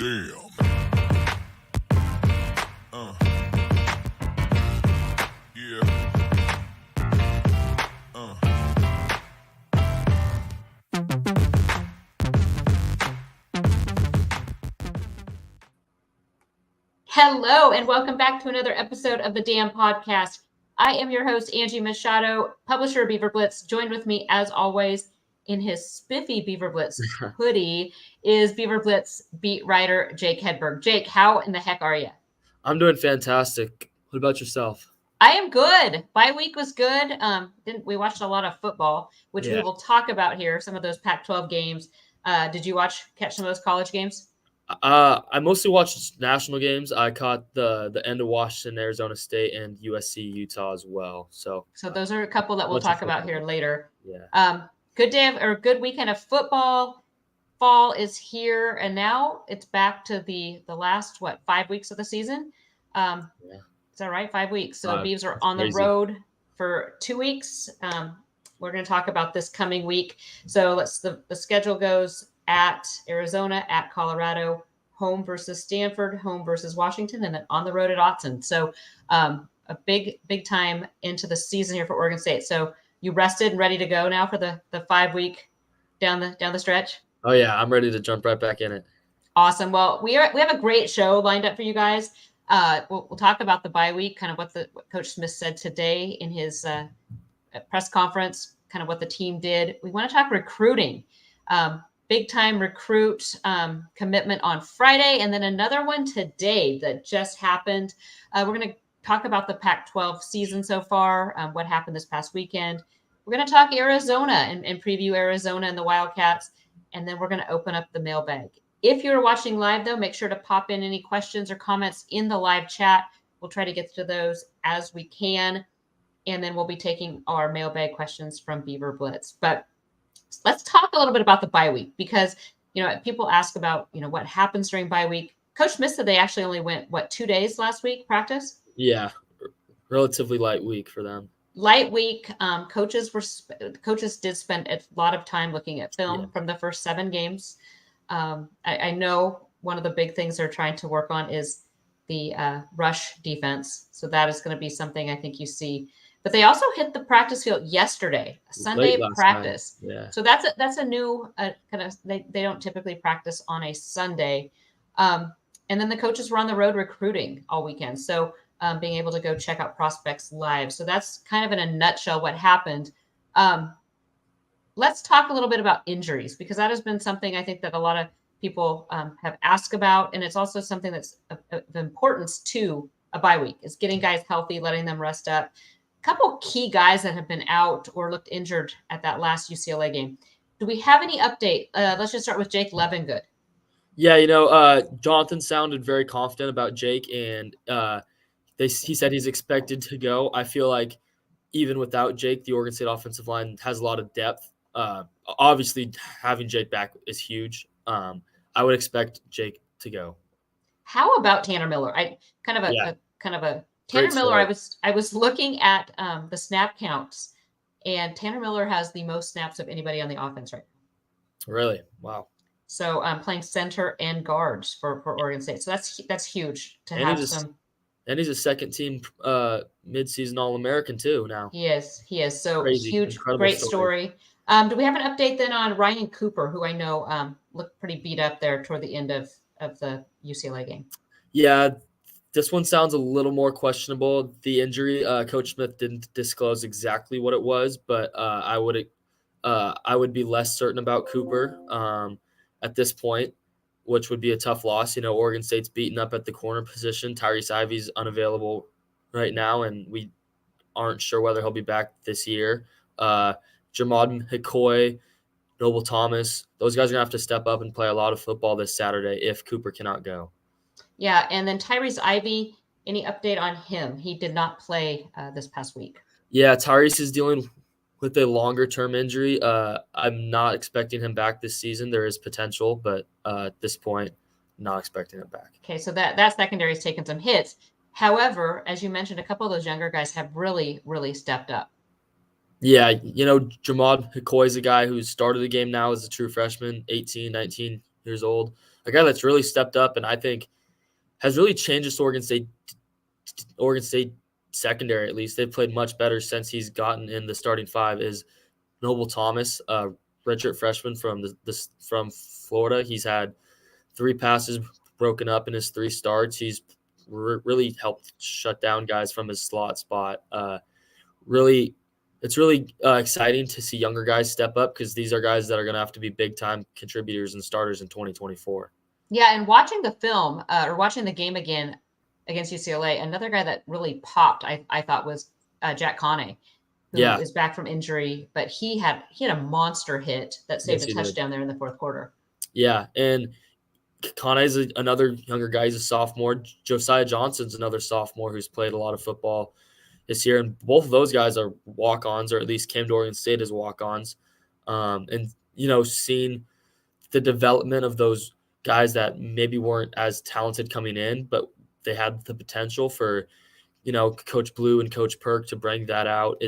Damn. Yeah. Hello, and welcome back to another episode of the Damn Podcast. I am your host, Angie Machado, publisher of Beaver Blitz. Joined with me, as always, in his spiffy Beaver Blitz hoodie is Beaver Blitz beat writer Jake Hedberg. Jake, how in the heck are you? I'm doing fantastic. What about yourself? I am good. Bye week was good. We watched a lot of football, which we will talk about here, some of those Pac-12 games. Did you catch some of those college games? I mostly watched national games. I caught the end of Washington, Arizona State, and USC, Utah as well. So those are a couple that we'll talk about here later. Yeah. Good weekend of football. Fall is here, and now it's back to the last 5 weeks of the season. Is that right? 5 weeks. So Beavs are on the road for 2 weeks. We're going to talk about this coming week. So the schedule goes at Arizona, at Colorado, home versus Stanford, home versus Washington, and then on the road at Autzen. So a big time into the season here for Oregon State. So you rested and ready to go now for the 5 week down the stretch? Oh yeah, I'm ready to jump right back in it. Awesome. Well, we have a great show lined up for you guys. We'll talk about the bye week, kind of what Coach Smith said today in his press conference, kind of what the team did. We want to talk recruiting. Big time recruit commitment on Friday, and then another one today that just happened. We're going to talk about the Pac-12 season so far, what happened this past weekend. We're going to talk Arizona and preview Arizona and the Wildcats, and then we're going to open up the mailbag. If you're watching live, though, make sure to pop in any questions or comments in the live chat. We'll try to get to those as we can, and then we'll be taking our mailbag questions from Beaver Blitz. But let's talk a little bit about the bye week because, people ask about, what happens during bye week. Coach Smith said they actually only went, 2 days last week practice? Yeah, relatively light week for them. Light week. Coaches did spend a lot of time looking at film from the first 7 games. I know one of the big things they're trying to work on is the rush defense. So that is going to be something I think you see. But they also hit the practice field yesterday, Sunday practice. Yeah. So that's a new kind of. They don't typically practice on a Sunday. And then the coaches were on the road recruiting all weekend. So being able to go check out prospects live. So that's kind of in a nutshell what happened. Let's talk a little bit about injuries because that has been something I think that a lot of people have asked about. And it's also something that's of importance to a bye week is getting guys healthy, letting them rest up. A couple key guys that have been out or looked injured at that last UCLA game. Do we have any update? Let's just start with Jake Levengood. Yeah, Jonathan sounded very confident about Jake, and he said he's expected to go. I feel like even without Jake, the Oregon State offensive line has a lot of depth. Obviously, having Jake back is huge. I would expect Jake to go. How about Tanner Miller? Tanner Miller. I was looking at the snap counts, and Tanner Miller has the most snaps of anybody on the offense right now. Really? Wow. So playing center and guards for Oregon State. So that's huge to have some. And he's a second team midseason All-American too now. He is. So crazy, huge, great story. Do we have an update then on Ryan Cooper, who I know looked pretty beat up there toward the end of the UCLA game? Yeah, this one sounds a little more questionable. The injury, Coach Smith didn't disclose exactly what it was, but I would be less certain about Cooper at this point, which would be a tough loss. Oregon State's beaten up at the corner position. Tyrese Ivey's unavailable right now, and we aren't sure whether he'll be back this year. Jamad McCoy, Noble Thomas, those guys are going to have to step up and play a lot of football this Saturday if Cooper cannot go. Yeah, and then Tyrese Ivey, any update on him? He did not play this past week. Yeah, Tyrese is dealing with a longer-term injury. I'm not expecting him back this season. There is potential, but at this point, not expecting him back. Okay, so that secondary has taken some hits. However, as you mentioned, a couple of those younger guys have really, really stepped up. Yeah, Jamad McCoy is a guy who started the game now as a true freshman, 18, 19 years old. A guy that's really stepped up and I think has really changed this Oregon State secondary. At least they've played much better since he's gotten in the starting five. Is Noble Thomas, redshirt freshman from Florida. He's had 3 passes broken up in his 3 starts. He's really helped shut down guys from his slot spot. It's really exciting to see younger guys step up because these are guys that are going to have to be big-time contributors and starters in 2024. Yeah, and watching the film or watching the game again against UCLA, another guy that really popped, I thought, was Jack Conne, who is back from injury, but he had a monster hit that saved a touchdown there in the 4th quarter. Yeah, and Conne is another younger guy. He's a sophomore. Josiah Johnson's another sophomore who's played a lot of football this year, and both of those guys are walk-ons, or at least came to Oregon State as walk-ons. And seeing the development of those guys that maybe weren't as talented coming in, but they had the potential for, Coach Blue and Coach Perk to bring that out.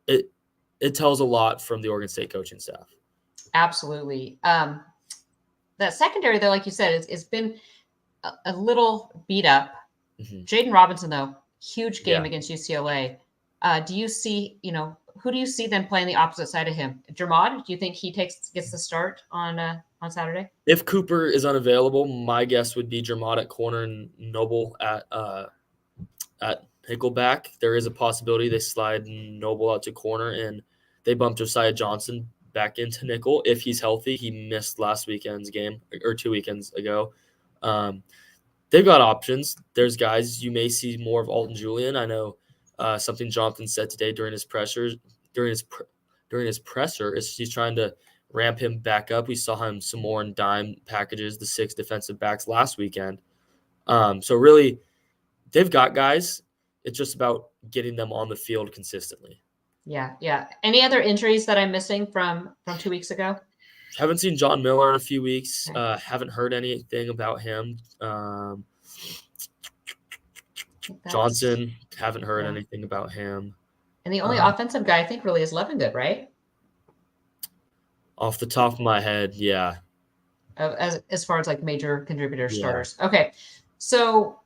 It tells a lot from the Oregon State coaching staff. Absolutely. That secondary, though, like you said, it's been a little beat up. Mm-hmm. Jaden Robinson, though, huge game against UCLA. Do you see, who do you see then playing the opposite side of him? Jermod, do you think he gets the start on Saturday? If Cooper is unavailable, my guess would be Jermod at corner and Noble at nickelback. There is a possibility they slide Noble out to corner and they bump Josiah Johnson back into nickel if he's healthy. He missed last weekend's game or 2 weekends ago. They've got options. There's guys you may see more of Alton Julian. I know something Jonathan said today during his presser is he's trying to ramp him back up. We saw him some more in dime packages, the 6 defensive backs last weekend. So really, they've got guys. It's just about getting them on the field consistently. Yeah. Any other injuries that I'm missing from 2 weeks ago? Haven't seen John Miller in a few weeks. Haven't heard anything about him. Johnson, haven't heard anything about him. And the only offensive guy I think really is Levengood, right? Off the top of my head, yeah. As far as like major contributor starters. Okay. So,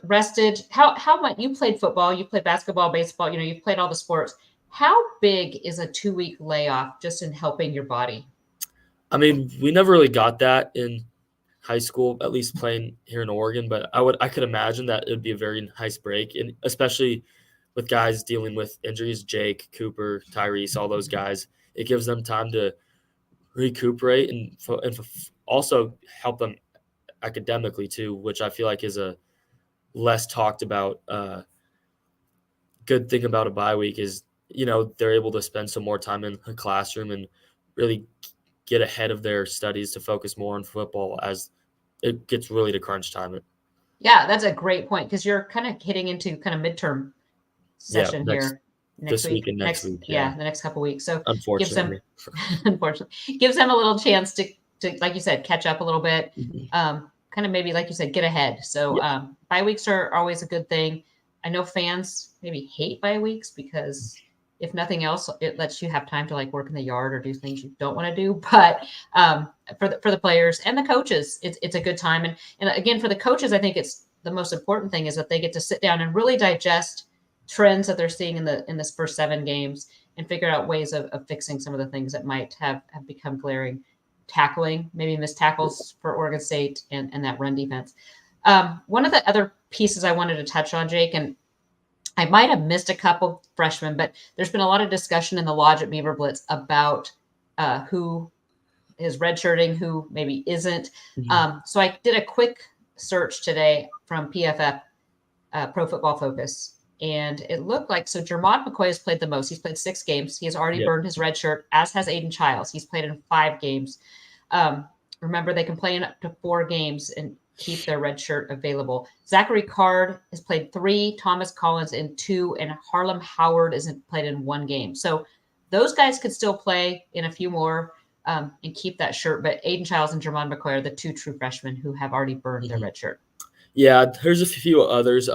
rested. How much you played football, you played basketball, baseball, you've played all the sports. How big is a 2-week layoff just in helping your body? I mean, we never really got that in high school, at least playing here in Oregon, but I could imagine that it would be a very nice break, and especially with guys dealing with injuries, Jake, Cooper, Tyrese, all those guys. It gives them time to recuperate and also help them academically too, which I feel like is a less talked about good thing about a bye week is, they're able to spend some more time in a classroom and really get ahead of their studies to focus more on football as it gets really to crunch time. Yeah, that's a great point because you're kind of hitting into kind of midterm session here. Next week and next week. Yeah, the next couple of weeks. So unfortunately, gives them a little chance to like you said, catch up a little bit. Mm-hmm. Kind of maybe, like you said, get ahead. So bye weeks are always a good thing. I know fans maybe hate bye weeks because if nothing else, it lets you have time to like work in the yard or do things you don't want to do. But for the players and the coaches, it's a good time. And again, for the coaches, I think it's the most important thing is that they get to sit down and really digest trends that they're seeing in this first 7 games and figure out ways of fixing some of the things that might have become glaring. Tackling, maybe missed tackles for Oregon State and that run defense. One of the other pieces I wanted to touch on, Jake, and I might have missed a couple freshmen, but there's been a lot of discussion in the Lodge at Beaver Blitz about who is redshirting, who maybe isn't. Mm-hmm. So I did a quick search today from PFF, Pro Football Focus, and it looked like Jermod McCoy has played the most. He's played 6 games. He has already burned his red shirt, as has Aiden Childs. He's played in 5 games. Remember, they can play in up to 4 games and keep their red shirt available. Zachary Card has played 3, Thomas Collins in 2, and Harlem Howard isn't played in 1 game. So those guys could still play in a few more and keep that shirt. But Aiden Childs and Jermod McCoy are the 2 true freshmen who have already burned their red shirt. Yeah, there's a few others.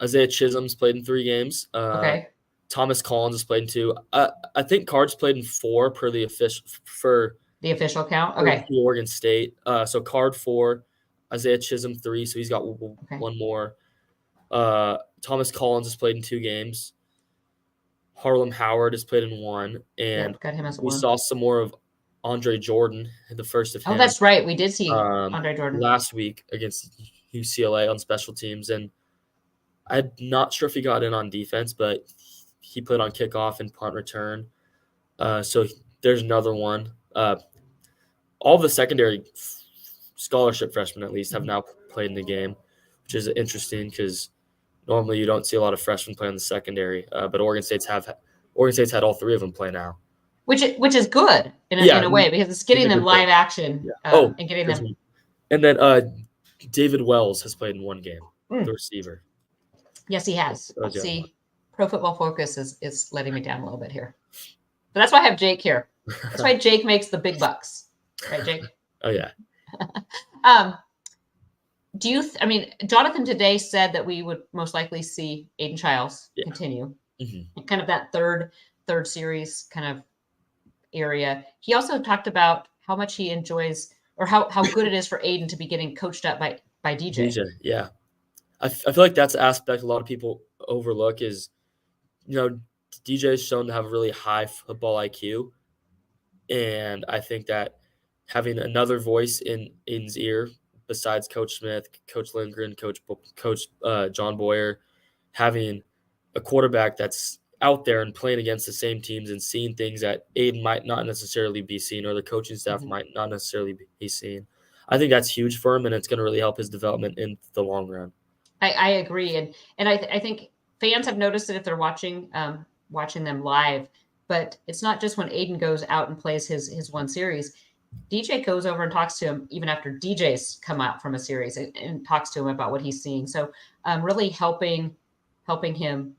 Isaiah Chisholm's played in 3 games. Okay. Thomas Collins has played in 2. I think Card's played in 4 per the official for The official count? Okay. Oregon State. So Card 4, Isaiah Chisholm 3, so he's got one more. Thomas Collins has played in 2 games. Harlem Howard has played in 1, and got him as we 1. saw some more of Andre Jordan, the first of him. Oh, that's right. We did see Andre Jordan last week against UCLA on special teams, and I'm not sure if he got in on defense, but he played on kickoff and punt return. So there's another one. All the secondary scholarship freshmen, at least, have now played in the game, which is interesting because normally you don't see a lot of freshmen play in the secondary. But Oregon State's had all 3 of them play now, which is good in a way because it's getting them live action and getting them. And then David Wells has played in 1 game, the receiver. Yes, he has. Let's see. Pro Football Focus is letting me down a little bit here. But that's why I have Jake here. That's why Jake makes the big bucks. Right, Jake? Oh, yeah. Jonathan today said that we would most likely see Aiden Childs continue. Mm-hmm. Kind of that third series kind of area. He also talked about how much he enjoys or how good it is for Aiden to be getting coached up by DJ. Yeah. I feel like that's an aspect a lot of people overlook is, DJ is shown to have a really high football IQ. And I think that having another voice in Aiden's ear besides Coach Smith, Coach Lindgren, Coach John Boyer, having a quarterback that's out there and playing against the same teams and seeing things that Aiden might not necessarily be seeing or the coaching staff might not necessarily be seeing. I think that's huge for him, and it's going to really help his development in the long run. I agree, and I think fans have noticed it if they're watching them live. But it's not just when Aiden goes out and plays his 1 series. DJ goes over and talks to him even after DJ's come out from a series and talks to him about what he's seeing. So really helping him,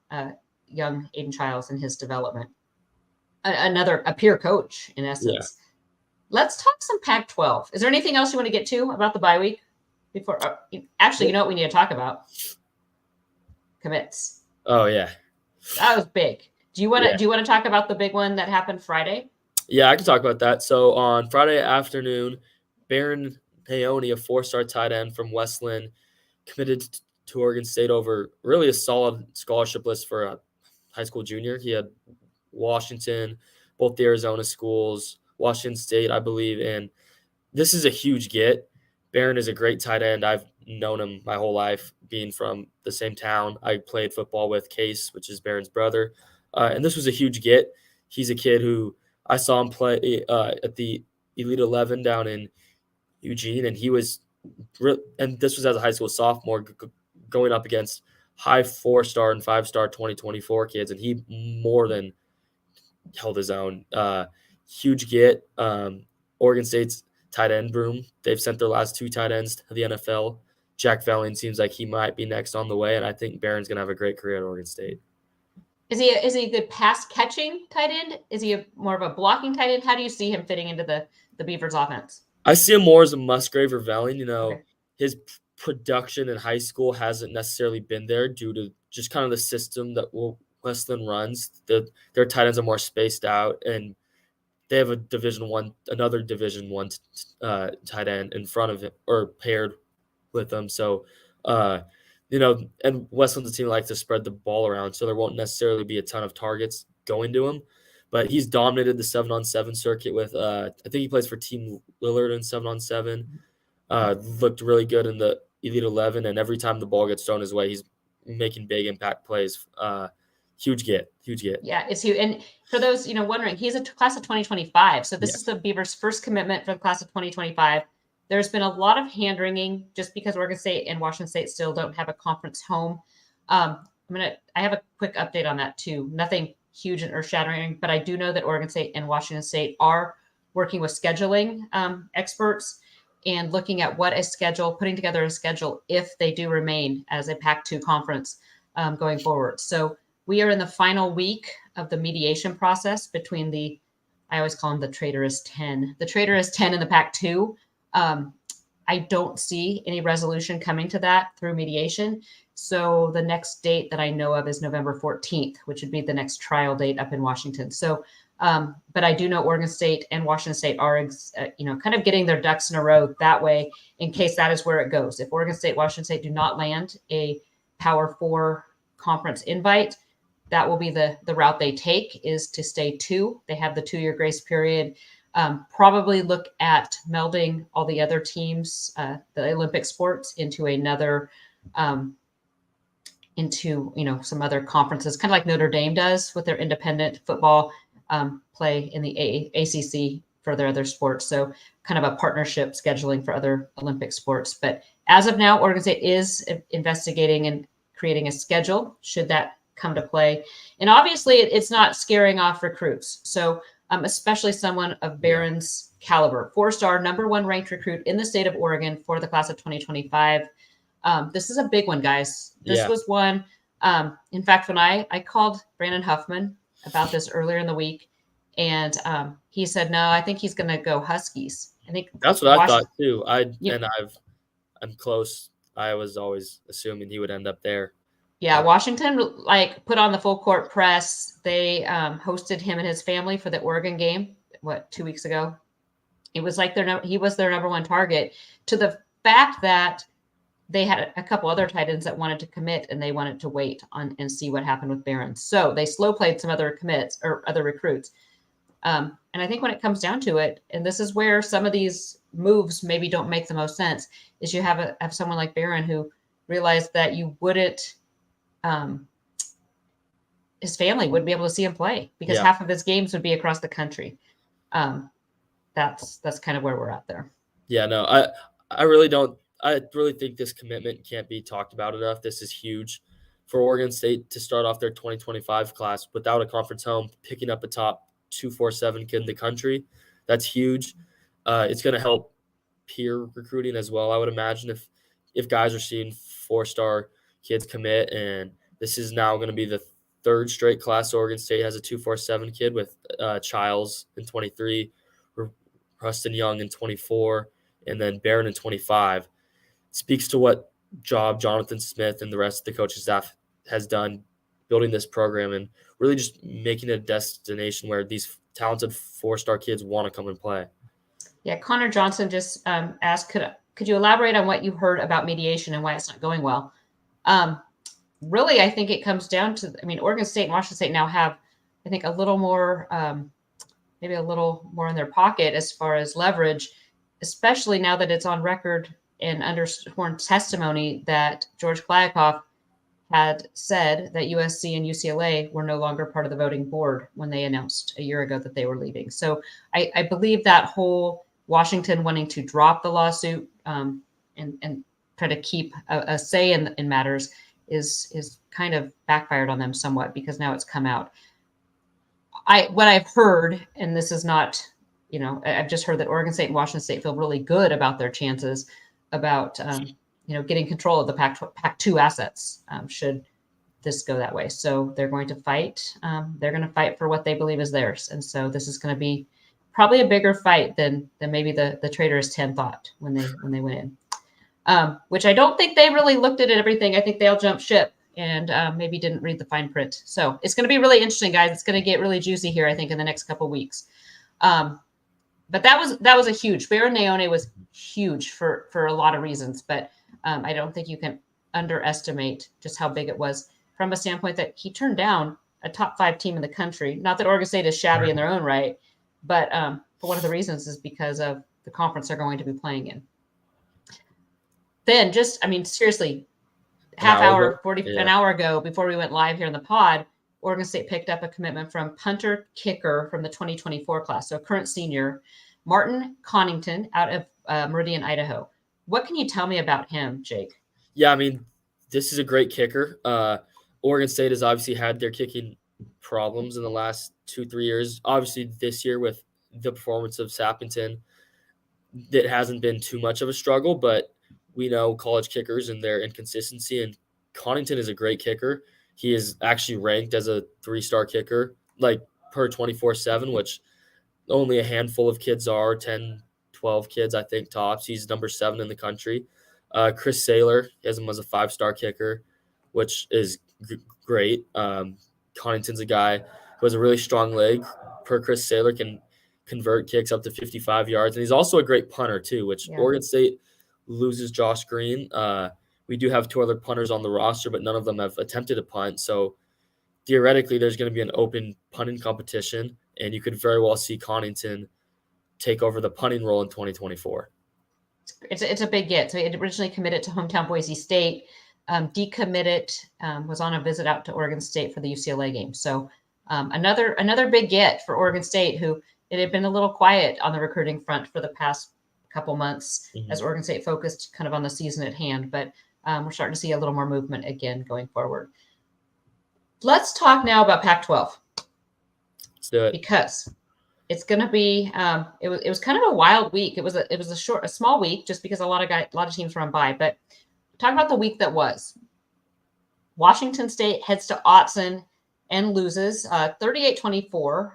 young Aiden Childs, in his development. A peer coach, in essence. Yeah. Let's talk some Pac-12. Is there anything else you want to get to about the bye week? Before, actually, you know what we need to talk about? Commits. Oh, yeah. That was big. Do you want to talk about the big one that happened Friday? Yeah, I can talk about that. So on Friday afternoon, Baron Naone, a 4-star tight end from Westland, committed to Oregon State over really a solid scholarship list for a high school junior. He had Washington, both the Arizona schools, Washington State, I believe, and this is a huge get. Baron is a great tight end. I've known him my whole life, being from the same town. I played football with Case, which is Baron's brother. And this was a huge get. He's a kid who I saw him play at the Elite 11 down in Eugene, and and this was as a high school sophomore going up against high 4-star and 5-star 2024 kids, and he more than held his own. Huge get. Oregon State's tight end room, they've sent their last 2 tight ends to the NFL. Jack Velling seems like he might be next on the way, and I think Baron's going to have a great career at Oregon State. Is he a good pass catching tight end? Is he more of a blocking tight end? How do you see him fitting into the Beavers offense? I see him more as a Musgrave or Velling. His production in high school hasn't necessarily been there due to just kind of the system that Westland runs. Their tight ends are more spaced out, and they have another Division One tight end in front of it or paired with them. So, and Westland's a team that likes to spread the ball around, so there won't necessarily be a ton of targets going to him. But he's dominated the 7-on-7 circuit with, I think he plays for Team Lillard in 7-on-7. Looked really good in the Elite 11, and every time the ball gets thrown his way, he's making big impact plays. Huge get. Yeah, it's huge. And for those, wondering, he's a class of 2025. So this is the Beavers' first commitment for the class of 2025. There's been a lot of hand-wringing just because Oregon State and Washington State still don't have a conference home. I have a quick update on that too. Nothing huge and earth-shattering, but I do know that Oregon State and Washington State are working with scheduling experts and looking at putting together a schedule if they do remain as a Pac-2 conference going forward. So we are in the final week of the mediation process between I always call them the traitorous 10. The traitorous 10 in the Pac-2. I don't see any resolution coming to that through mediation. So the next date that I know of is November 14th, which would be the next trial date up in Washington. So But I do know Oregon State and Washington State are, kind of getting their ducks in a row that way in case that is where it goes. If Oregon State, Washington State do not land a Power 4 conference invite, that will be the route they take, is to stay 2. They have the 2-year grace period. Probably look at melding all the other teams, the Olympic sports, into another, some other conferences, kind of like Notre Dame does with their independent football play in the ACC for their other sports. So kind of a partnership scheduling for other Olympic sports. But as of now, Oregon State is investigating and creating a schedule should that come to play. And obviously it's not scaring off recruits. So especially someone of Baron's caliber, 4-star, number 1 ranked recruit in the state of Oregon for the class of 2025. This is a big one, guys. This was one. In fact, when I called Brandon Huffman about this earlier in the week, and he said, no, I think he's going to go Huskies. I think that's what I thought too. I'm close. I was always assuming he would end up there. Yeah, Washington put on the full court press. They hosted him and his family for the Oregon game. 2 weeks ago? It was like he was their number 1 target, to the fact that they had a couple other tight ends that wanted to commit, and they wanted to wait on and see what happened with Baron. So they slow played some other commits or other recruits. And I think when it comes down to it, and this is where some of these moves maybe don't make the most sense, is you have someone like Baron who realized that you wouldn't, his family wouldn't be able to see him play because half of his games would be across the country. That's kind of where we're at there. Yeah, no, I really don't. I really think this commitment can't be talked about enough. This is huge for Oregon State to start off their 2025 class without a conference home, picking up a top 247 kid in the country. That's huge. It's going to help peer recruiting as well, I would imagine, if guys are seeing 4-star kids commit. And this is now going to be the 3rd straight class Oregon State has a 247 kid, with Childs in 23, Rustin Young in 24, and then Baron in 25. Speaks to what job Jonathan Smith and the rest of the coaching staff has done building this program and really just making it a destination where these talented 4-star kids want to come and play. Yeah, Connor Johnson just asked, could you elaborate on what you heard about mediation and why it's not going well? Really, I think it comes down to, Oregon State and Washington State now have, I think, a little more, maybe a little more in their pocket as far as leverage, especially now that it's on record and under sworn testimony that George Kliakoff had said that USC and UCLA were no longer part of the voting board when they announced a year ago that they were leaving. So I believe that whole Washington wanting to drop the lawsuit and try to keep a say in matters is kind of backfired on them somewhat, because now it's come out. What I've heard, and this is not, I've just heard that Oregon State and Washington State feel really good about their chances about, getting control of the Pac-2 assets should this go that way. So they're going to fight. They're going to fight for what they believe is theirs. And so this is going to be probably a bigger fight than maybe the Traitors 10 thought when they went in, which I don't think they really looked at everything. I think they all jumped ship and maybe didn't read the fine print. So it's going to be really interesting, guys. It's going to get really juicy here, I think, in the next couple of weeks. But that was a huge. Baron Naone was huge for a lot of reasons, but I don't think you can underestimate just how big it was from a standpoint that he turned down a top 5 team in the country. Not that Oregon State is shabby in their own right, but for one of the reasons is because of the conference they're going to be playing in. Then seriously, an hour ago, before we went live here in the pod, Oregon State picked up a commitment from punter kicker from the 2024 class, so current senior, Martin Connington out of Meridian, Idaho. What can you tell me about him, Jake? Yeah, this is a great kicker. Oregon State has obviously had their kicking problems in the last 2-3 years. Obviously, this year with the performance of Sappington, it hasn't been too much of a struggle, but we know college kickers and their inconsistency, and Connington is a great kicker. He is actually ranked as a 3-star kicker, per 24/7, which only a handful of kids are, 10, 12 kids, I think, tops. He's number 7 in the country. Chris Saylor has him as a 5-star kicker, which is great. Connington's a guy who has a really strong leg, per Chris Saylor, can convert kicks up to 55 yards. And he's also a great punter too, which Oregon State loses Josh Green. We do have 2 other punters on the roster, but none of them have attempted a punt. So theoretically, there's going to be an open punting competition, and you could very well see Connington take over the punting role in 2024. It's a big get. So he originally committed to hometown Boise State, decommitted, was on a visit out to Oregon State for the UCLA game. So another big get for Oregon State, who it had been a little quiet on the recruiting front for the past couple months as Oregon State focused kind of on the season at hand. But we're starting to see a little more movement again going forward. Let's talk now about Pac-12. Let's do it. Because it's going to be it was kind of a wild week. It was a small week just because a lot of teams were on bye. But talk about the week that was. Washington State heads to Autzen and loses 38-24.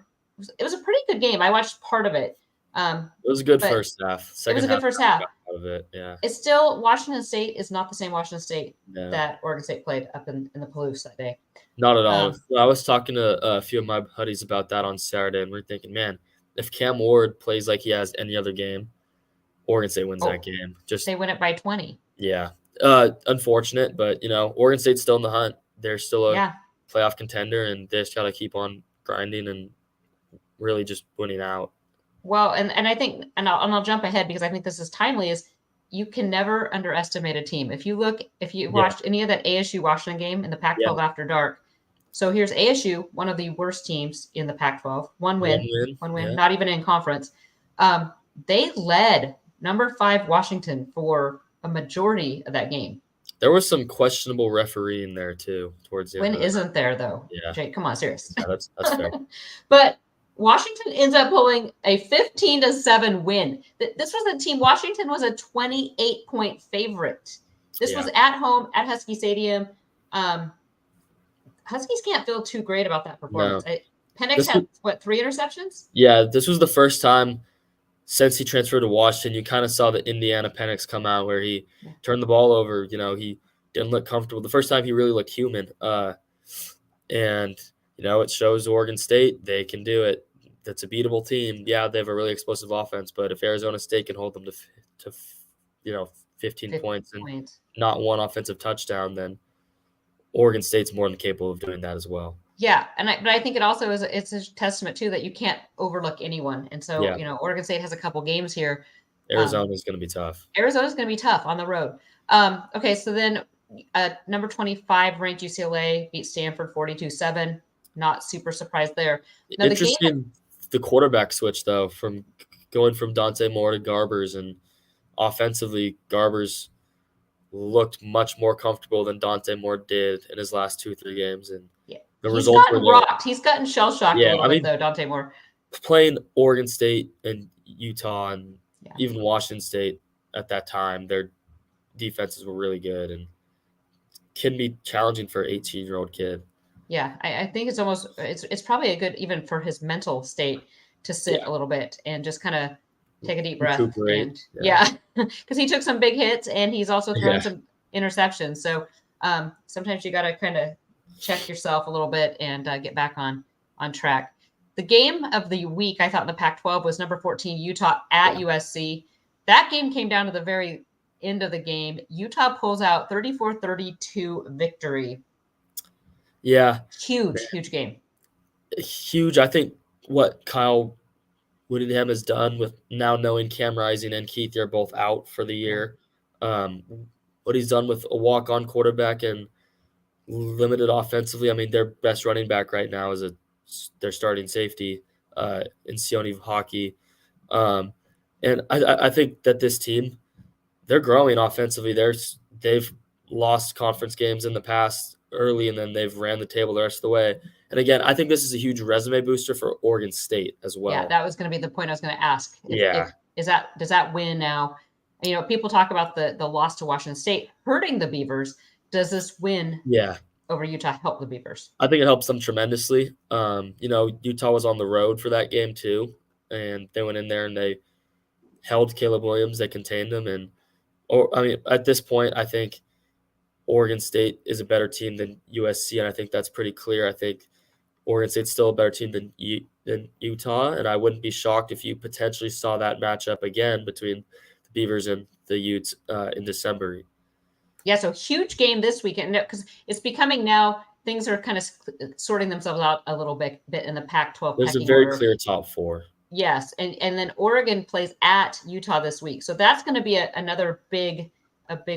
It was a pretty good game. I watched part of it. It was a good first half. It was a good first half. Out of it, yeah. It's still Washington State is not the same Washington State that Oregon State played up in the Palouse that day. Not at all. I was talking to a few of my buddies about that on Saturday, and we're thinking, man, if Cam Ward plays like he has any other game, Oregon State wins that game. They win it by 20. Yeah. Unfortunate, but, Oregon State's still in the hunt. They're still a playoff contender, and they just got to keep on grinding and really just winning out. Well, and I think, and I'll jump ahead because I think this is timely, is you can never underestimate a team. If you watched any of that ASU Washington game in the Pac-12 after dark. So here's ASU, one of the worst teams in the Pac-12. One win, not even in conference. They led number 5 Washington for a majority of that game. There was some questionable refereeing there too towards the end. When isn't there though? Yeah. Jake, come on, serious. Yeah, that's fair. But Washington ends up pulling a 15-7 win. This was a team. Washington was a 28-point favorite. This was at home at Husky Stadium. Huskies can't feel too great about that performance. No. Penix had 3 interceptions? Yeah, this was the first time since he transferred to Washington. You kind of saw the Indiana Penix come out where he turned the ball over. He didn't look comfortable. The first time he really looked human. And it shows Oregon State they can do it. That's a beatable team. Yeah, they have a really explosive offense, but if Arizona State can hold them to 15 points and not one offensive touchdown, then Oregon State's more than capable of doing that as well. Yeah, but I think it also it's a testament too that you can't overlook anyone. And so Oregon State has a couple games here. Arizona's going to be tough. Arizona's going to be tough on the road. Okay, so then number 25 ranked UCLA beat Stanford 42-7. Not super surprised there. Now, Interesting. The quarterback switch, though, from going from Dante Moore to Garbers, and offensively, Garbers looked much more comfortable than Dante Moore did in his last 2-3 games, and the results were rocked. He's gotten shell shocked a little bit, though. Dante Moore playing Oregon State and Utah and even Washington State at that time, their defenses were really good and can be challenging for an 18-year-old kid. Yeah, I think it's probably a good, even for his mental state, to sit a little bit and just kind of take a deep breath. And because he took some big hits and he's also thrown some interceptions. So sometimes you got to kind of check yourself a little bit and get back on track. The game of the week, I thought, in the Pac-12 was number 14 Utah at USC. That game came down to the very end of the game. Utah pulls out 34-32 victory. Yeah. Huge game. Huge. I think what Kyle Whittingham has done with now knowing Cam Rising and Keith are both out for the year. What he's done with a walk-on quarterback and limited offensively. I mean, their best running back right now is their starting safety in Sione Hockey. And I think that this team, they're growing offensively. They've lost conference games in the past early, and then they've ran the table the rest of the way. And again, I think this is a huge resume booster for Oregon State as well. Yeah, that was going to be the point I was going to ask. Does that win now? People talk about the loss to Washington State hurting the Beavers. Does this win over Utah help the Beavers? I think it helps them tremendously. Utah was on the road for that game too, and they went in there and they held Caleb Williams. They contained him, at this point, I think Oregon State is a better team than USC, and I think that's pretty clear. I think Oregon State's still a better team than Utah, and I wouldn't be shocked if you potentially saw that matchup again between the Beavers and the Utes in December. Yeah, so huge game this weekend because it's becoming now things are kind of sorting themselves out a little bit in the Pac-12 There's a pecking very order. clear top four. Yes, and then Oregon plays at Utah this week, so that's going to be another big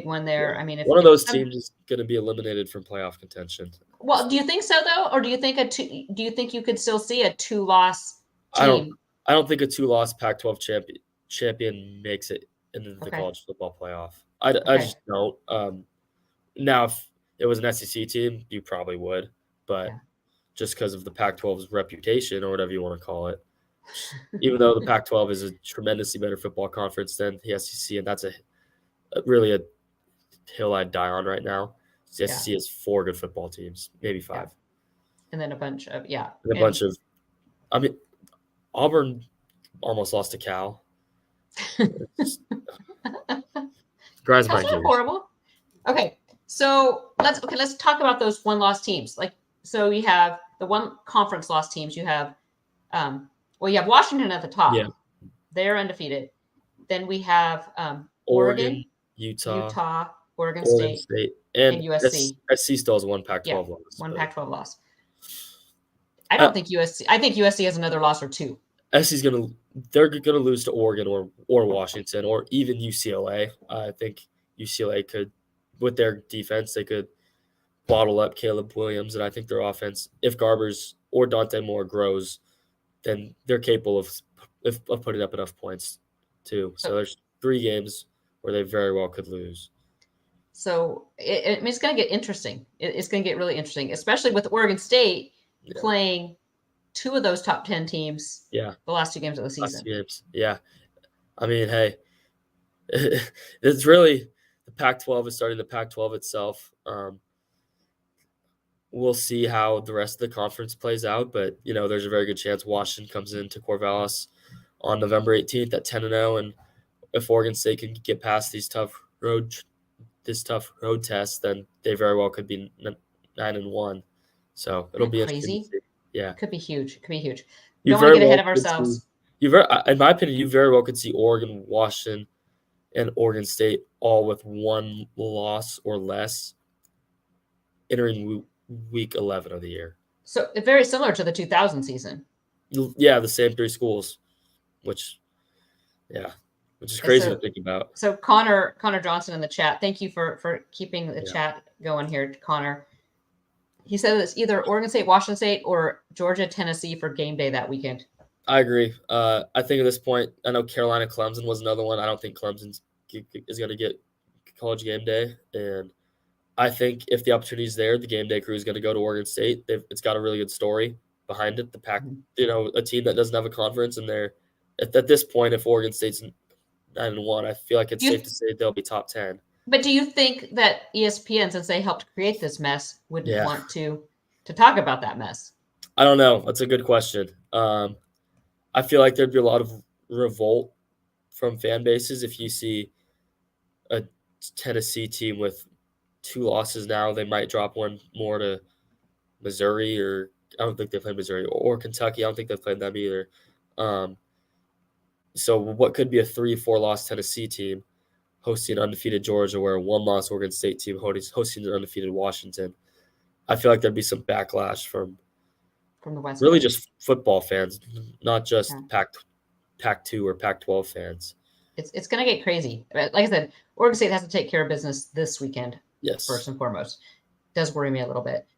one there. Yeah. I mean, if one of those teams is going to be eliminated from playoff contention. Well, do you think so though, or do you think do you think you could still see a 2-loss team? I don't think a 2-loss Pac-12 champion makes it into the college football playoff. I just don't. Now, if it was an SEC team, you probably would, but just because of the Pac-12's reputation or whatever you want to call it, even though the Pac-12 is a tremendously better football conference than the SEC, and that's really a hill I'd die on right now. The SEC has 4 good football teams, maybe 5. And then a bunch of, I mean, Auburn almost lost to Cal. Grinds my gears. Horrible. Okay, so let's talk about those 1-loss teams. Like, so you have the 1 conference loss teams. You have, you have Washington at the top. Yeah, they're undefeated. Then we have Oregon, Utah, Oregon State, and USC. SC still has 1 Pac-12 loss. 1 Pac-12 loss. I don't think USC. I think USC has another loss or 2. SC's they're gonna lose to Oregon or Washington or even UCLA. I think UCLA could, with their defense, they could bottle up Caleb Williams, and I think their offense, if Garbers or Dante Moore grows, then they're capable of putting up enough points too. So there's 3 games where they very well could lose. So it's going to get interesting. It's going to get really interesting, especially with Oregon State playing 2 of those top 10 teams. Yeah, the last 2 games of the season. Last 2 games. Yeah, I mean, hey, it's really the Pac-12 is starting the Pac-12 itself. We'll see how the rest of the conference plays out, but there's a very good chance Washington comes into Corvallis on November 18th at 10-0, and if Oregon State can get past this tough road test, then they very well could be 9-1. So it'll be crazy. Yeah, could be huge. Don't want to get ahead of ourselves. In my opinion, you very well could see Oregon, Washington, and Oregon State all with 1 loss or less entering week 11 of the year. So very similar to the 2000 season. Yeah, the same 3 schools, which is crazy to think about. So Connor Johnson in the chat, thank you for keeping the chat going here, Connor. He said it's either Oregon State, Washington State, or Georgia, Tennessee for game day that weekend. I agree. I think at this point, I know Carolina Clemson was another one. I don't think Clemson is going to get college game day. And I think if the opportunity is there, the game day crew is going to go to Oregon State. It's got a really good story behind it. The Pac, a team that doesn't have a conference, and they're at this point, if Oregon State's 9-1, I feel like it's safe to say they'll be top 10. But do you think that ESPN, since they helped create this mess, would want to talk about that mess? I don't know. That's a good question. I feel like there'd be a lot of revolt from fan bases if you see a Tennessee team with 2 losses now. They might drop 1 more to Missouri, or I don't think they played Missouri, or Kentucky. I don't think they've played them either. So what could be a 3-4 loss Tennessee team hosting undefeated Georgia, where a 1-loss Oregon State team hosting an undefeated Washington? I feel like there'd be some backlash from the West. Really just football fans, not just Pac-2 or Pac-12 fans. It's going to get crazy. Like I said, Oregon State has to take care of business this weekend. Yes. First and foremost. It does worry me a little bit.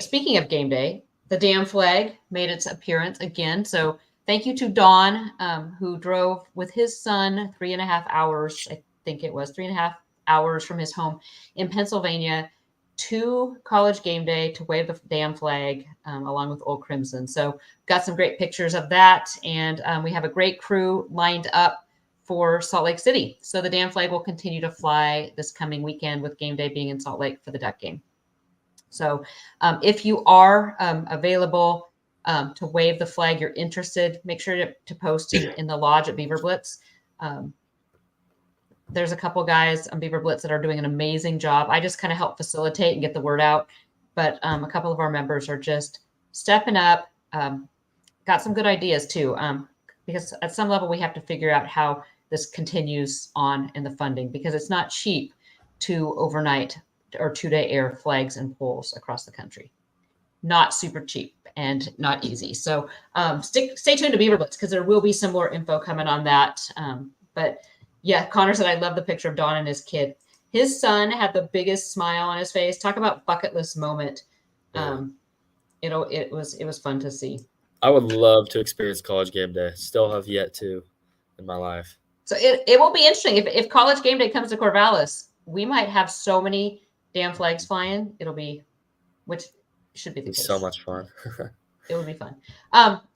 Speaking of game day, the damn flag made its appearance again. So thank you to Don, who drove with his son 3.5 hours, I think it was 3.5 hours from his home in Pennsylvania to college game day to wave the damn flag along with Old Crimson. So got some great pictures of that. And we have a great crew lined up for Salt Lake City. So the damn flag will continue to fly this coming weekend with game day being in Salt Lake for the Duck game. So if you are available to wave the flag, you're interested, make sure to post in the lodge at Beaver Blitz. There's a couple guys on Beaver Blitz that are doing an amazing job. I just kind of help facilitate and get the word out. but a couple of our members are just stepping up. Got some good ideas too, because at some level we have to figure out how this continues on in the funding, because it's not cheap to overnight or 2-day air flags and poles across the country. Not super cheap and not easy. So stay tuned to Beaver Blitz, because there will be some more info coming on that. But yeah, Connor said, I love the picture of Don and his kid. His son had the biggest smile on his face. Talk about bucket list moment. It was fun to see. I would love to experience college game day. Still have yet to in my life. So it will be interesting. If college game day comes to Corvallis, we might have so many damn flags flying. Which should be the case. So much fun. It would be fun.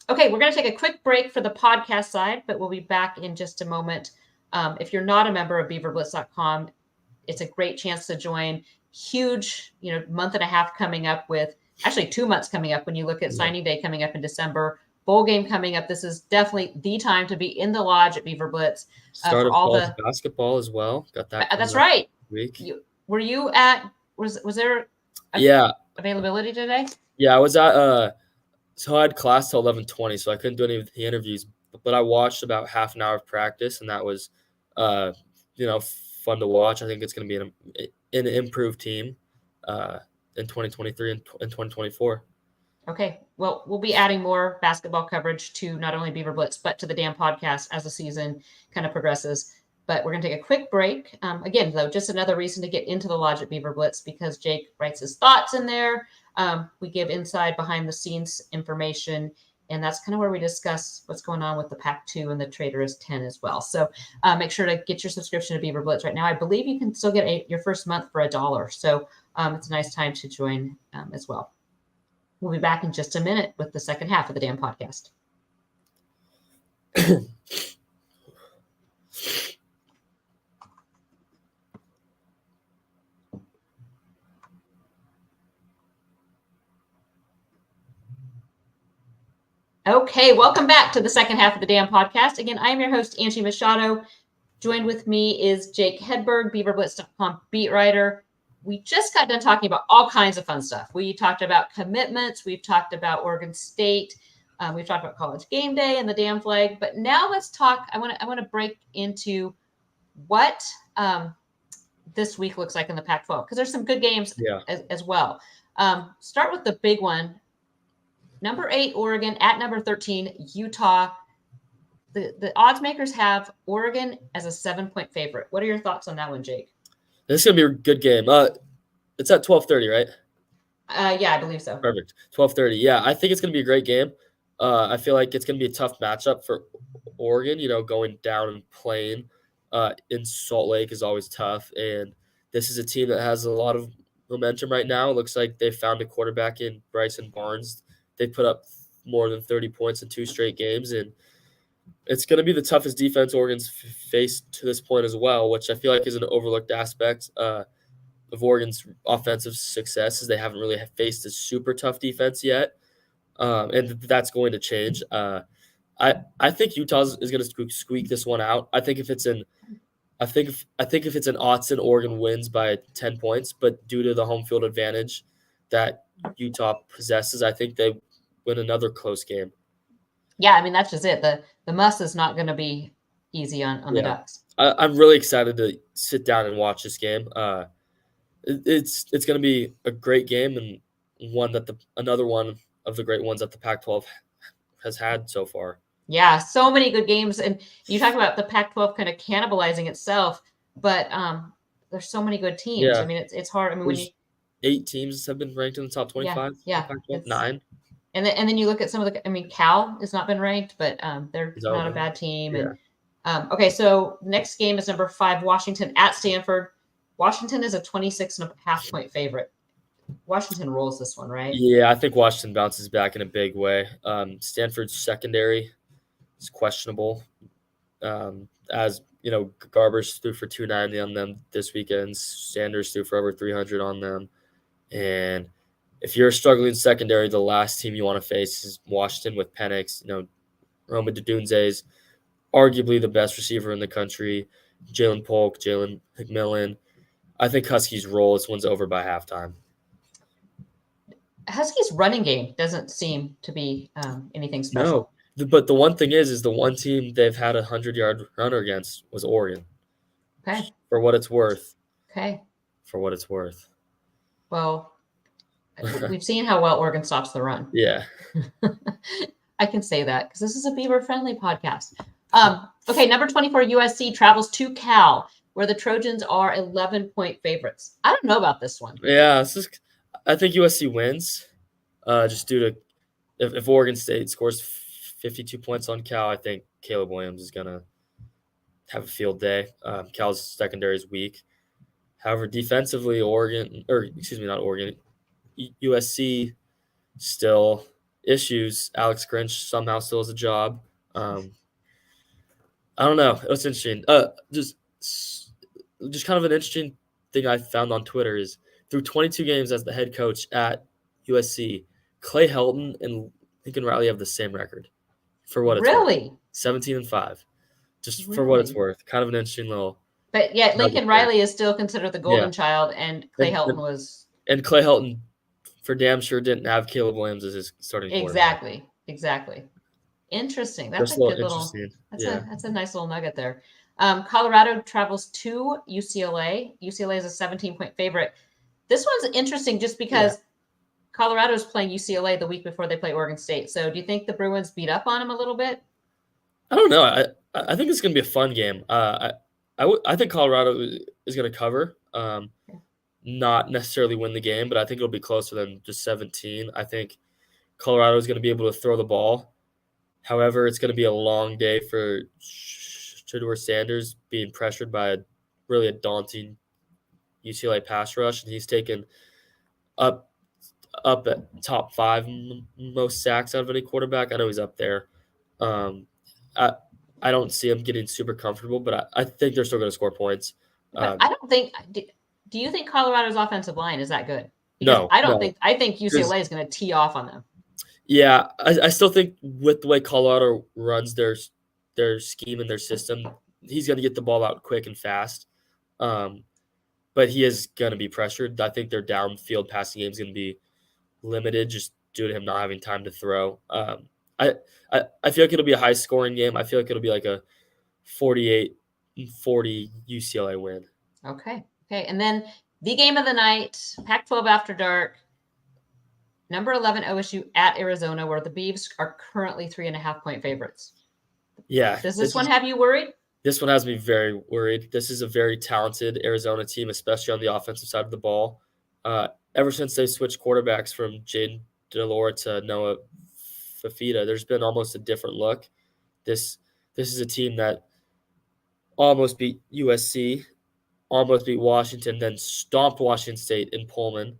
Okay, we're going to take a quick break for the podcast side, but we'll be back in just a moment. If you're not a member of beaverblitz.com, it's a great chance to join. Huge, month and a half coming up with, actually 2 months coming up when you look at signing day coming up in December, bowl game coming up. This is definitely the time to be in the lodge at Beaver Blitz. Start of college basketball as well. Got that. That's right. Week. Was there availability today? Yeah, I was at so I had class till 11:20, so I couldn't do any of the interviews, but I watched about half an hour of practice, and that was fun to watch. I think it's going to be an improved team in 2023 and 2024. Okay. Well, we'll be adding more basketball coverage to not only Beaver Blitz, but to the damn podcast as the season kind of progresses. But we're going to take a quick break. Again, though, just another reason to get into the lodge at Beaver Blitz, because Jake writes his thoughts in there. We give inside behind the scenes information, and that's kind of where we discuss what's going on with the Pac-2 and the Traitorous 10 as well. So make sure to get your subscription to Beaver Blitz right now. I believe you can still get your first month for $1. So it's a nice time to join as well. We'll be back in just a minute with the second half of the damn podcast. Okay, welcome back to the second half of the damn podcast. Again, I am your host, Angie Machado. Joined with me is Jake Hedberg, BeaverBlitz.com beat writer. We just got done talking about all kinds of fun stuff. We talked about commitments. We've talked about Oregon State. We've talked about college game day and the damn flag. But now let's talk. I want to break into what this week looks like in the Pac-12, because there's some good games as well. Start with the big one. Number 8, Oregon at number 13, Utah. The odds makers have Oregon as a 7-point favorite. What are your thoughts on that one, Jake? This is going to be a good game. It's at 12:30, right? Yeah, I believe so. Perfect. 12:30. Yeah, I think it's going to be a great game. I feel like it's going to be a tough matchup for Oregon. Going down and playing in Salt Lake is always tough. And this is a team that has a lot of momentum right now. It looks like they found a quarterback in Bryson Barnes. They put up more than 30 points in 2 straight games, and it's going to be the toughest defense Oregon's faced to this point as well, which I feel like is an overlooked aspect of Oregon's offensive success, is they haven't really faced a super tough defense yet, and that's going to change. I think Utah is going to squeak this one out. I think if it's an Autzen, Oregon wins by 10 points, but due to the home field advantage that Utah possesses, I think they win another close game. Yeah, I mean, that's just it. The must is not going to be easy on the Ducks. I'm really excited to sit down and watch this game. It's going to be a great game, and another one of the great ones that the Pac-12 has had so far. Yeah, so many good games. And you talk about the Pac-12 kind of cannibalizing itself, but there's so many good teams. Yeah. I mean, it's hard. I mean, when 8 teams have been ranked in the top 25. Yeah. Pac-12, 9. And then you look at some of Cal has not been ranked, but they're not a bad team. Yeah. And okay, so next game is number 5, Washington at Stanford. Washington is a 26.5-point favorite. Washington rolls this one, right? Yeah, I think Washington bounces back in a big way. Stanford's secondary is questionable. As you know, Garbers threw for 290 on them this weekend. Sanders threw for over 300 on them. And if you're a struggling secondary, the last team you want to face is Washington with Penix. Roma Dedunze is arguably the best receiver in the country. Jalen Polk, Jalen McMillan. I think Huskies roll. This one's over by halftime. Huskies' running game doesn't seem to be anything special. No, but the one thing is the one team they've had a 100-yard runner against was Oregon. Okay. For what it's worth. Okay. For what it's worth. Well, we've seen how well Oregon stops the run. Yeah. I can say that because this is a Beaver-friendly podcast. Okay, number 24, USC travels to Cal, where the Trojans are 11-point favorites. I don't know about this one. Yeah, I think USC wins just due to if Oregon State scores 52 points on Cal, I think Caleb Williams is going to have a field day. Cal's secondary is weak. However, defensively, USC still issues. Alex Grinch somehow still has a job. I don't know. It was interesting. Just kind of an interesting thing I found on Twitter is through 22 games as the head coach at USC, Clay Helton and Lincoln Riley have the same record. For what it's Really? worth. 17-5. Just Really? for what it's worth. Kind of an interesting little. But yet Lincoln Riley is still considered the golden child, and Clay Helton was. And Clay Helton, for damn sure, didn't have Caleb Williams as his starting quarterback. Exactly. Interesting. That's a good little. That's a nice little nugget there. Colorado travels to UCLA. UCLA is a 17-point favorite. This one's interesting just because Colorado is playing UCLA the week before they play Oregon State. So do you think the Bruins beat up on them a little bit? I don't know. I think it's going to be a fun game. I think Colorado is going to cover. Not necessarily win the game, but I think it'll be closer than just 17. I think Colorado is going to be able to throw the ball. However, it's going to be a long day for Shedeur Sanders being pressured by a daunting UCLA pass rush, and he's taken up at top 5 most sacks out of any quarterback. I know he's up there. I don't see him getting super comfortable, but I think they're still going to score points. I don't think. Do you think Colorado's offensive line is that good? Because no, I don't think. I think UCLA is going to tee off on them. Yeah, I still think with the way Colorado runs their scheme and their system, he's going to get the ball out quick and fast. But he is going to be pressured. I think their downfield passing game is going to be limited just due to him not having time to throw. I feel like it'll be a high-scoring game. I feel like it'll be like a 48-40 UCLA win. Okay. And then the game of the night, Pac-12 After Dark, number 11 OSU at Arizona, where the Beavs are currently 3.5-point favorites. Yeah. Does this one have you worried? This one has me very worried. This is a very talented Arizona team, especially on the offensive side of the ball. Ever since they switched quarterbacks from Jaden Delore to Noah Fafita, there's been almost a different look. This is a team that almost beat USC, almost beat Washington, then stomped Washington State in Pullman.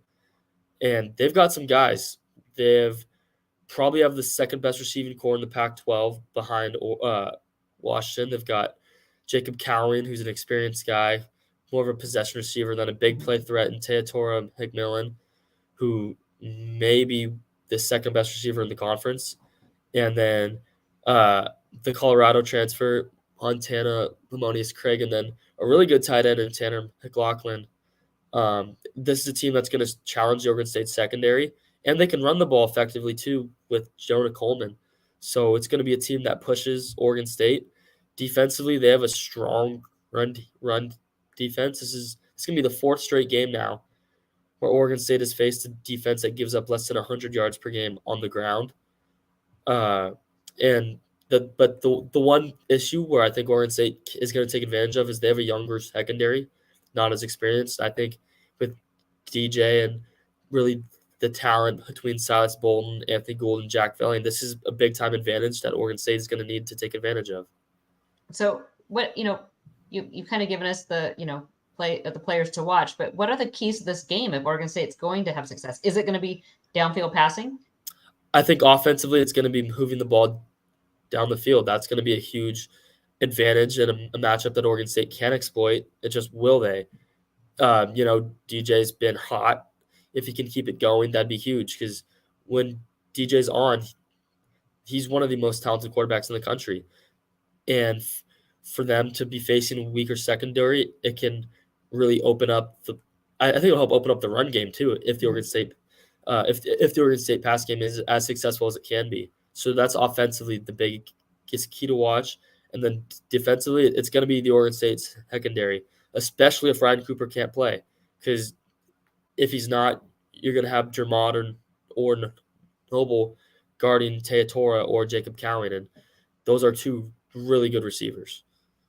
And they've got some guys. They've probably have the second best receiving core in the Pac-12 behind Washington. They've got Jacob Cowan, who's an experienced guy, more of a possession receiver than a big play threat, and Teatora McMillan, who may be the second best receiver in the conference. And then the Colorado transfer, Montana Lamonius Craig, and then a really good tight end in Tanner McLaughlin. This is a team that's going to challenge the Oregon State secondary, and they can run the ball effectively too with Jonah Coleman. So it's going to be a team that pushes Oregon State. Defensively, they have a strong run defense. It's going to be the 4th straight game now where Oregon State has faced a defense that gives up less than 100 yards per game on the ground. But the one issue where I think Oregon State is going to take advantage of is they have a younger secondary, not as experienced. I think with DJ and really the talent between Silas Bolton, Anthony Gould, and Jack Velling, this is a big-time advantage that Oregon State is going to need to take advantage of. So what, you've kind of given us the, the players to watch, but what are the keys to this game if Oregon State's going to have success? Is it going to be downfield passing? I think offensively it's going to be moving the ball down the field. That's going to be a huge advantage and a matchup that Oregon State can exploit. It just will they. DJ's been hot. If he can keep it going, that'd be huge because when DJ's on, he's one of the most talented quarterbacks in the country. And for them to be facing a weaker secondary, it can really open up I think it'll help open up the run game too if the Oregon State if the Oregon State pass game is as successful as it can be. So that's offensively the biggest key to watch. And then defensively, it's going to be the Oregon State's secondary, especially if Ryan Cooper can't play. Because if he's not, you're going to have Dermott or Noble guarding Teatora or Jacob Cowan. And those are two really good receivers.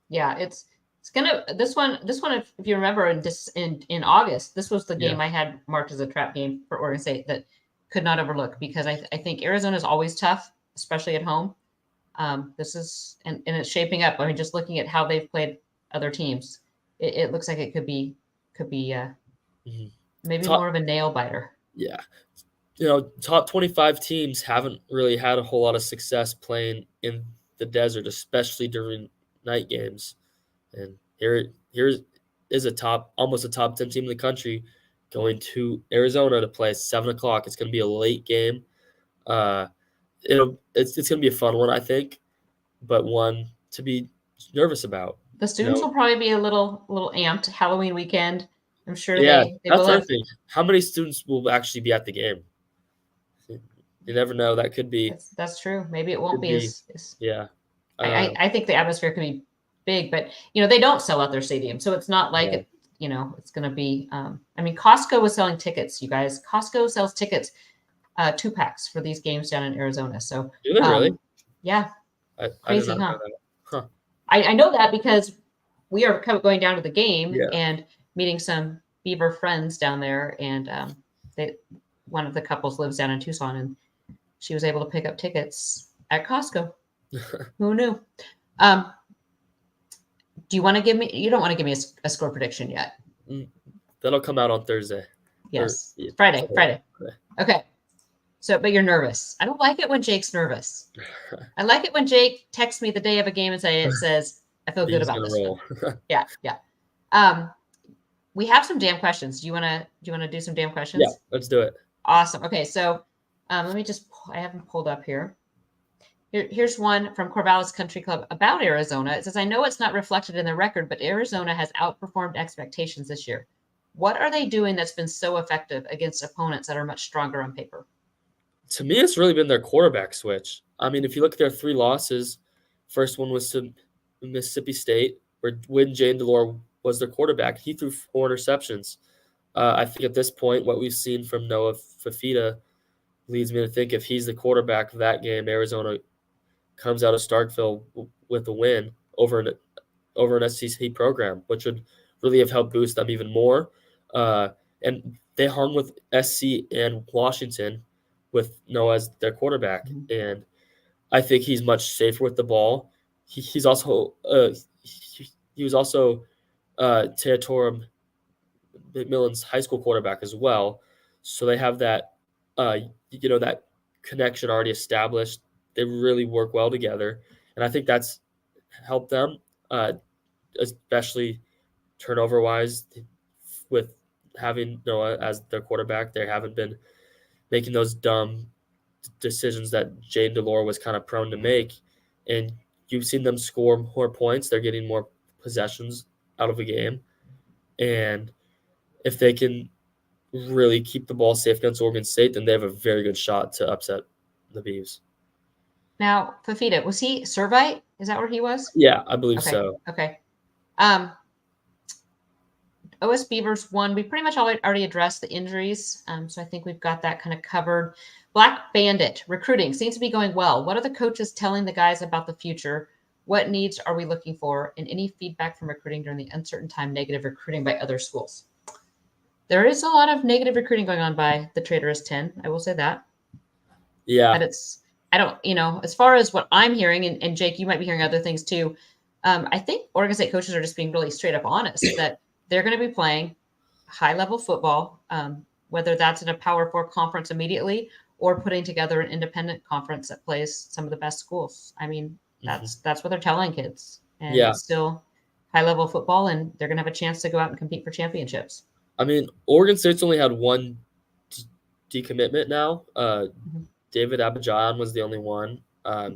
Yeah, it's gonna this one if you remember in August, this was the game I had marked as a trap game for Oregon State that could not overlook, because I think Arizona is always tough, especially at home. This is and it's shaping up. I mean, just looking at how they've played other teams, it looks like it could be maybe more of a nail biter. Yeah. Top 25 teams haven't really had a whole lot of success playing in the desert, especially during night games. And here is almost a top 10 team in the country going to Arizona to play at 7 o'clock. It's going to be a late game. It's going to be a fun one, I think, but one to be nervous about. The students will probably be a little amped. Halloween weekend, I'm sure. Yeah, they that's will the thing. How many students will actually be at the game? You never know. That could be. That's true. Maybe it won't be as. Yeah. I think the atmosphere could be big, but they don't sell out their stadium, so it's not like it's going to be. I mean, Costco was selling tickets. You guys, Costco sells tickets, 2-packs for these games down in Arizona. So do they really? Yeah. Crazy, huh? Huh. I know that because we are going down to the game and meeting some Beaver friends down there, and one of the couples lives down in Tucson, and she was able to pick up tickets at Costco. Who knew? Do you want to give me? You don't want to give me a score prediction yet. That'll come out on Thursday. Yes, Friday. Okay. So, but you're nervous. I don't like it when Jake's nervous. I like it when Jake texts me the day of a game and says, "I feel good about this one." Yeah. We have some damn questions. Do you want to do some damn questions? Yeah, let's do it. Awesome. Okay, so let me I have them pulled up here. Here's one from Corvallis Country Club about Arizona. It says, I know it's not reflected in the record, but Arizona has outperformed expectations this year. What are they doing that's been so effective against opponents that are much stronger on paper? To me, it's really been their quarterback switch. I mean, if you look at their 3 losses, first one was to Mississippi State, where Jane DeLore was their quarterback. He threw 4 interceptions. I think at this point, what we've seen from Noah Fafita leads me to think if he's the quarterback of that game, Arizona comes out of Starkville with a win over an SEC program, which would really have helped boost them even more. And they hung with SC and Washington with Noah as their quarterback. And I think he's much safer with the ball. He was also Teatora McMillan's high school quarterback as well. So they have that, that connection already established. They really work well together. And I think that's helped them, especially turnover-wise, with having Noah as their quarterback. They haven't been making those dumb decisions that Jane DeLore was kind of prone to make. And you've seen them score more points. They're getting more possessions out of a game. And if they can really keep the ball safe against Oregon State, then they have a very good shot to upset the Beavs. Now, Fafita, was he Servite? Is that where he was? Yeah, I believe so. Okay. OS Beavers won. We pretty much already addressed the injuries, so I think we've got that kind of covered. Black Bandit recruiting seems to be going well. What are the coaches telling the guys about the future? What needs are we looking for? And any feedback from recruiting during the uncertain time, negative recruiting by other schools? There is a lot of negative recruiting going on by the Traitorous 10. I will say that. Yeah. But I don't, as far as what I'm hearing, and Jake, you might be hearing other things too. I think Oregon State coaches are just being really straight up honest that they're going to be playing high level football, whether that's in a Power 4 conference immediately or putting together an independent conference that plays some of the best schools. I mean, that's what they're telling kids. And it's still high level football, and they're going to have a chance to go out and compete for championships. I mean, Oregon State's only had one decommitment now. David Abajayan was the only one.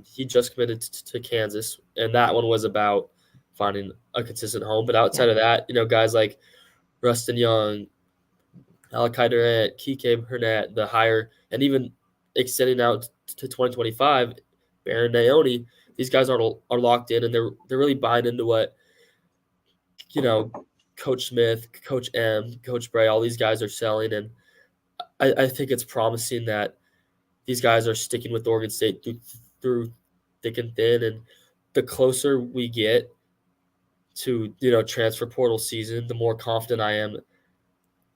He just committed to Kansas, and that one was about finding a consistent home. But outside of that, guys like Rustin Young, Malachi Durant, Kike Burnett, the higher, and even extending out to 2025, Baron Naone, these guys are locked in, and they're really buying into what, Coach Smith, Coach M, Coach Bray, all these guys are selling. And I think it's promising that these guys are sticking with Oregon State through thick and thin. And the closer we get to, transfer portal season, the more confident I am,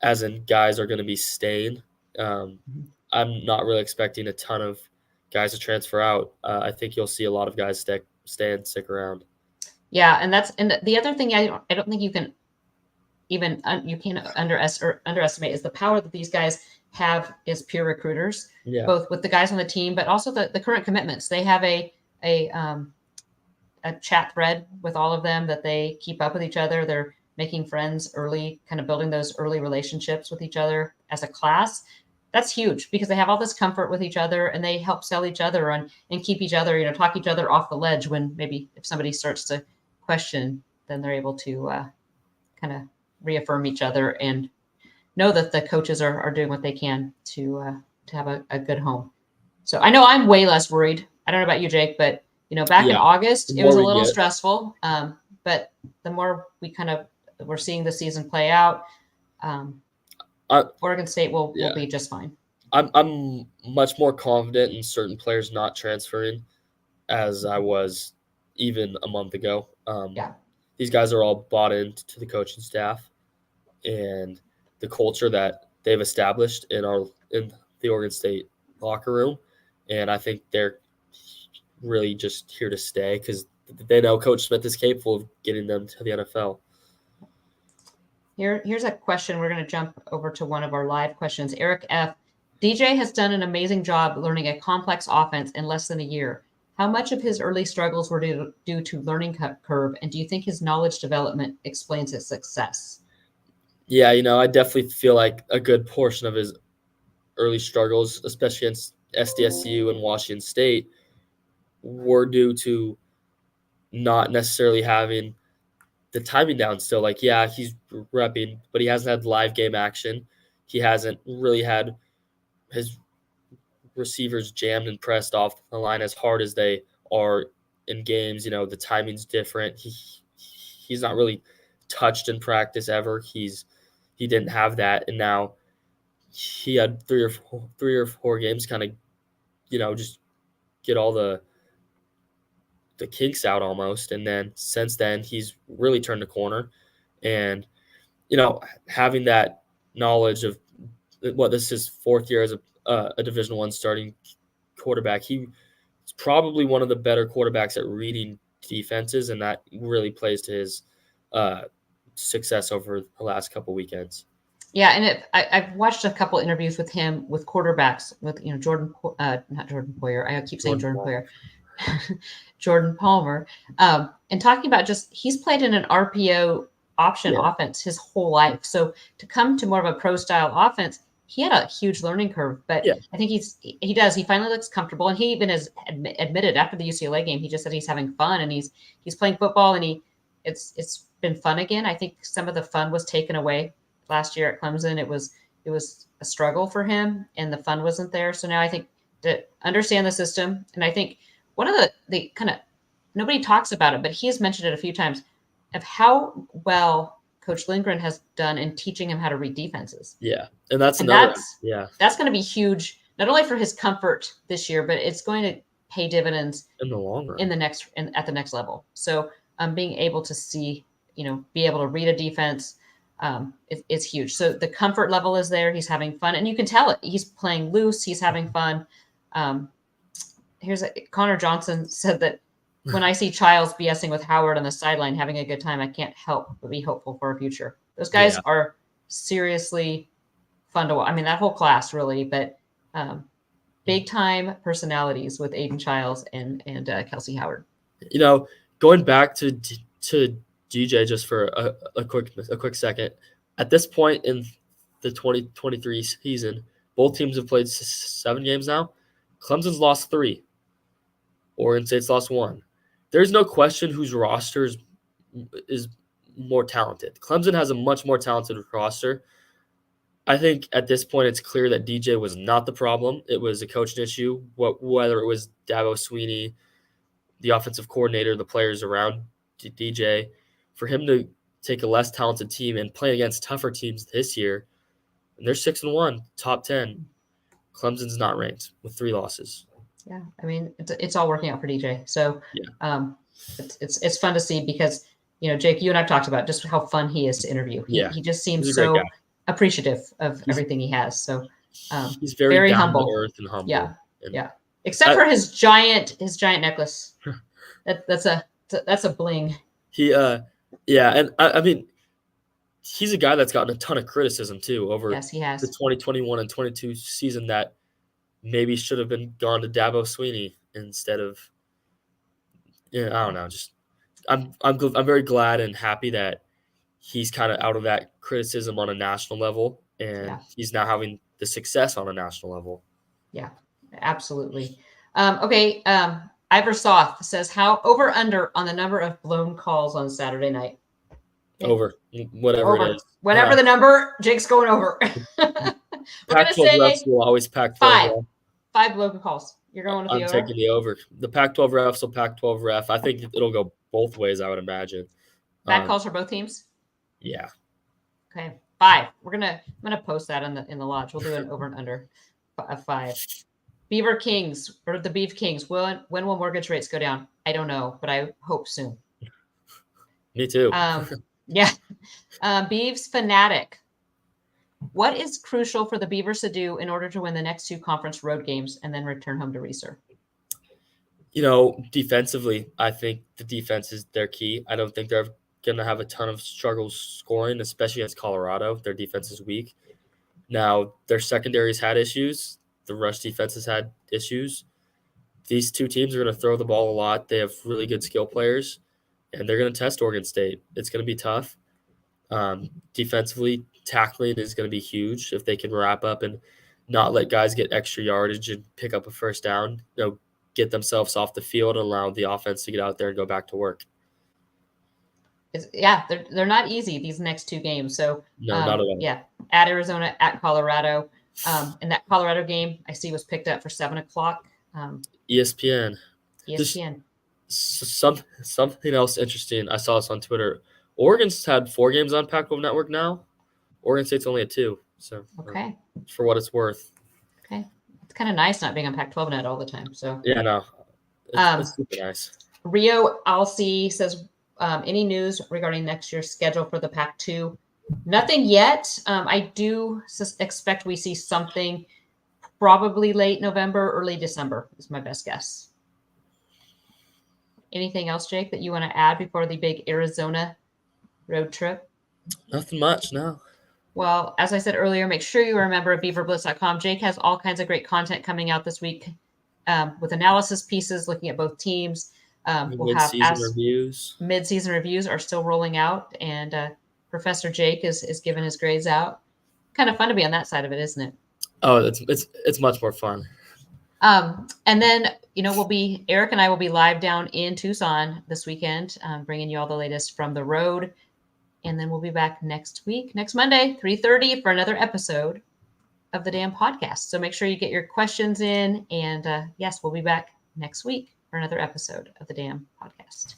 as in guys are going to be staying. I'm not really expecting a ton of guys to transfer out. I think you'll see a lot of guys stay and stick around. Yeah, and the other thing I don't think you can even underestimate is the power that these guys have as peer recruiters, both with the guys on the team, but also the current commitments. They have a chat thread with all of them that they keep up with each other. They're making friends early, kind of building those early relationships with each other as a class. That's huge because they have all this comfort with each other and they help sell each other and keep each other, talk each other off the ledge when maybe if somebody starts to question, then they're able to kind of reaffirm each other and know that the coaches are doing what they can to have a good home. So I know I'm way less worried. I don't know about you, Jake, but back in August, it was a little stressful. But the more we're seeing the season play out, Oregon State will be just fine. I'm much more confident in certain players not transferring as I was even a month ago. These guys are all bought into the coaching staff and the culture that they've established in the Oregon State locker room. And I think they're really just here to stay because they know Coach Smith is capable of getting them to the NFL. Here's a question. We're going to jump over to one of our live questions. Eric F. DJ has done an amazing job learning a complex offense in less than a year. How much of his early struggles were due to learning curve, and do you think his knowledge development explains his success? Yeah, I definitely feel like a good portion of his early struggles, especially against SDSU and Washington State, were due to not necessarily having the timing down still. Like, yeah, he's repping, but he hasn't had live game action. He hasn't really had his receivers jammed and pressed off the line as hard as they are in games. The timing's different. He's not really touched in practice ever. He didn't have that, and now he had three or four games kind of, just get all the kinks out almost. And then since then, he's really turned the corner. And, having that knowledge of this is his fourth year as a Division I starting quarterback, he's probably one of the better quarterbacks at reading defenses, and that really plays to his success over the last couple weekends. Yeah, and I've watched a couple interviews with him with quarterbacks with not Jordan Poyer. I keep saying Jordan Poyer. Jordan Palmer, and talking about just he's played in an RPO option offense his whole life. So to come to more of a pro style offense, he had a huge learning curve. But I think he finally looks comfortable, and he even has admitted after the UCLA game, he just said he's having fun and he's playing football and it's been fun again. I think some of the fun was taken away last year at Clemson. It was a struggle for him, and the fun wasn't there. So now I think to understand the system, and I think one of the kind of nobody talks about it, but he has mentioned it a few times of how well Coach Lindgren has done in teaching him how to read defenses. Yeah, and that's going to be huge, not only for his comfort this year, but it's going to pay dividends in the long run, at the next level. So being able to see, be able to read a defense. It's huge. So the comfort level is there. He's having fun, and you can tell it. He's playing loose. He's having fun. Connor Johnson said that when I see Childs BSing with Howard on the sideline having a good time, I can't help but be hopeful for a future. Those guys are seriously fun to watch. I mean, that whole class really, but big time personalities with Aiden Childs and Kelsey Howard. Going back to DJ just for a quick second. At this point in the 2023 season, both teams have played 7 games now. Clemson's lost 3. Oregon State's lost 1. There's no question whose roster is more talented. Clemson has a much more talented roster, I think at this point it's clear that DJ was not the problem. It was a coaching issue. Whether it was Dabo Sweeney, the offensive coordinator, the players around DJ, for him to take a less talented team and play against tougher teams this year, and they're 6-1, top 10. Clemson's not ranked with 3 losses. Yeah, I mean it's all working out for DJ. So Yeah. It's fun to see because Jake, you and I've talked about just how fun he is to interview. He just seems so appreciative of everything he has. So he's very down humble, to earth and humble. Yeah. Except for his giant necklace. That's a bling. And I mean, he's a guy that's gotten a ton of criticism too over he has. the 2021 and 22 season that maybe should have been gone to Dabo Sweeney instead of. I don't know. Just I'm very glad and happy that he's kind of out of that criticism on a national level, and he's now having the success on a national level. Yeah, absolutely. Okay. Ivor Soth says, how over under on the number of blown calls on Saturday night? Okay. Over. Whatever it is. Whatever the number, Jake's going over. Pac-12 refs will always Pac-12. 5 blown calls. You're going with the over? I'm taking the over. The Pac-12 refs will Pac-12 ref. I think it'll go both ways, I would imagine. Bad calls for both teams? Yeah. Okay. 5. I'm gonna post that in the lodge. We'll do an over and under of 5. Beaver Kings or the Beef Kings. When will mortgage rates go down? I don't know, but I hope soon. Me too. Yeah. Beavs Fanatic. What is crucial for the Beavers to do in order to win the next 2 conference road games and then return home to Reser? Defensively, I think the defense is their key. I don't think they're going to have a ton of struggles scoring, especially against Colorado. Their defense is weak. Now, their secondary's had issues. The rush defense has had issues. These 2 teams are going to throw the ball a lot. They have really good skill players, and they're going to test Oregon State. It's going to be tough. Defensively, tackling is going to be huge if they can wrap up and not let guys get extra yardage and pick up a first down, get themselves off the field and allow the offense to get out there and go back to work. They're not easy, these next 2 games. So no, not at all. Yeah, at Arizona, at Colorado. And that Colorado game I see was picked up for 7:00. ESPN. Something else interesting. I saw this on Twitter. Oregon's had 4 games on Pac-12 Network now. Oregon State's only at 2. So okay, for what it's worth. Okay, it's kind of nice not being on Pac-12 Net all the time. So yeah, no, it's super nice. Rio Alci says, any news regarding next year's schedule for the Pac-2? Nothing yet. I do expect we see something probably late November, early December is my best guess. Anything else, Jake, that you want to add before the big Arizona road trip? Nothing much, no. Well, as I said earlier, make sure you are a member of beaverblitz.com. Jake has all kinds of great content coming out this week with analysis pieces looking at both teams. We'll have mid-season reviews are still rolling out, and Professor Jake is giving his grades out. Kind of fun to be on that side of it, isn't it? Oh, it's much more fun. And then, Eric and I will be live down in Tucson this weekend, bringing you all the latest from the road. And then we'll be back next Monday, 3:30 for another episode of the Damn Podcast. So make sure you get your questions in. And yes, we'll be back next week for another episode of the Damn Podcast.